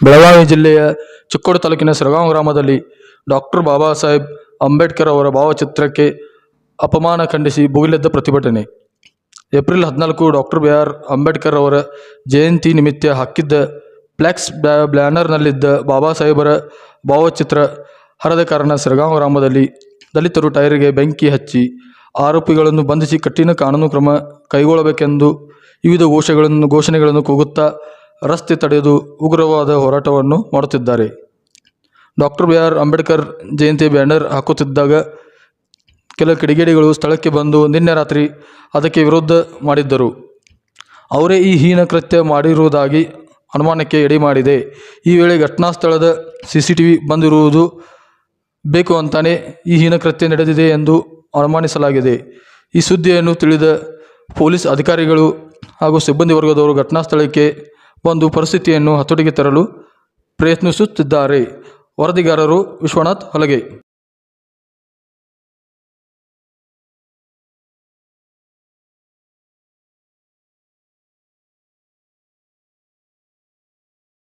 ಬೆಳಗಾವಿ ಜಿಲ್ಲೆಯ ಚಿಕ್ಕೋಡಿ ತಾಲೂಕಿನ ಸಿರಗಾಂವ ಗ್ರಾಮದಲ್ಲಿ ಡಾಕ್ಟರ್ ಬಾಬಾ ಸಾಹೇಬ್ ಅಂಬೇಡ್ಕರ್ ಅವರ ಭಾವಚಿತ್ರಕ್ಕೆ ಅಪಮಾನ ಖಂಡಿಸಿ ಭುಗಿಲೆದ್ದ ಪ್ರತಿಭಟನೆ. April 14 doctor B R. ಅಂಬೇಡ್ಕರ್ ಅವರ ಜಯಂತಿ ನಿಮಿತ್ತ ಹಾಕಿದ್ದ ಫ್ಲೆಕ್ಸ್ ಬ್ಯಾನರ್ನಲ್ಲಿದ್ದ ಬಾಬಾ ಸಾಹೇಬರ ಭಾವಚಿತ್ರ ಹರದ ಕಾರಣ ಸಿರಗಾಂವ ಗ್ರಾಮದಲ್ಲಿ ದಲಿತರು ಟೈರ್ಗೆ ಬೆಂಕಿ ಹಚ್ಚಿ ಆರೋಪಿಗಳನ್ನು ಬಂಧಿಸಿ ಕಠಿಣ ಕಾನೂನು ಕ್ರಮ ಕೈಗೊಳ್ಳಬೇಕೆಂದು ವಿವಿಧ ಘೋಷಣೆಗಳನ್ನು ಕೂಗುತ್ತಾ ರಸ್ತೆ ತಡೆದು ಉಗ್ರವಾದ ಹೋರಾಟವನ್ನು ಮಾಡುತ್ತಿದ್ದಾರೆ. Doctor B R. Ambedkar Jayanti banner ಹಾಕುತ್ತಿದ್ದಾಗ ಕೆಲ ಕಿಡಿಗೇಡಿಗಳು ಸ್ಥಳಕ್ಕೆ ಬಂದು ನಿನ್ನೆ ರಾತ್ರಿ ಅದಕ್ಕೆ ವಿರೋಧ ಮಾಡಿದ್ದರು. ಅವರೇ ಈ ಹೀನ ಕೃತ್ಯ ಮಾಡಿರುವುದಾಗಿ ಅನುಮಾನಕ್ಕೆ ಎಡೆ ಮಾಡಿದೆ. ಈ ವೇಳೆ ಘಟನಾ ಸ್ಥಳದ CCTV ಬಂದಿರುವುದು ಬೇಕು ಅಂತಾನೆ ಈ ಹೀನ ಕೃತ್ಯ ನಡೆದಿದೆ ಎಂದು ಅನುಮಾನಿಸಲಾಗಿದೆ. ಈ ಸುದ್ದಿಯನ್ನು ತಿಳಿದ ಪೊಲೀಸ್ ಅಧಿಕಾರಿಗಳು ಹಾಗೂ ಸಿಬ್ಬಂದಿ ವರ್ಗದವರು ಘಟನಾ ಸ್ಥಳಕ್ಕೆ ಬಂದು ಪರಿಸ್ಥಿತಿಯನ್ನು ಹತೋಟಿಗೆ ತರಲು ಪ್ರಯತ್ನಿಸುತ್ತಿದ್ದಾರೆ. ವರದಿಗಾರರು ವಿಶ್ವನಾಥ್ ಹಲಗೆ.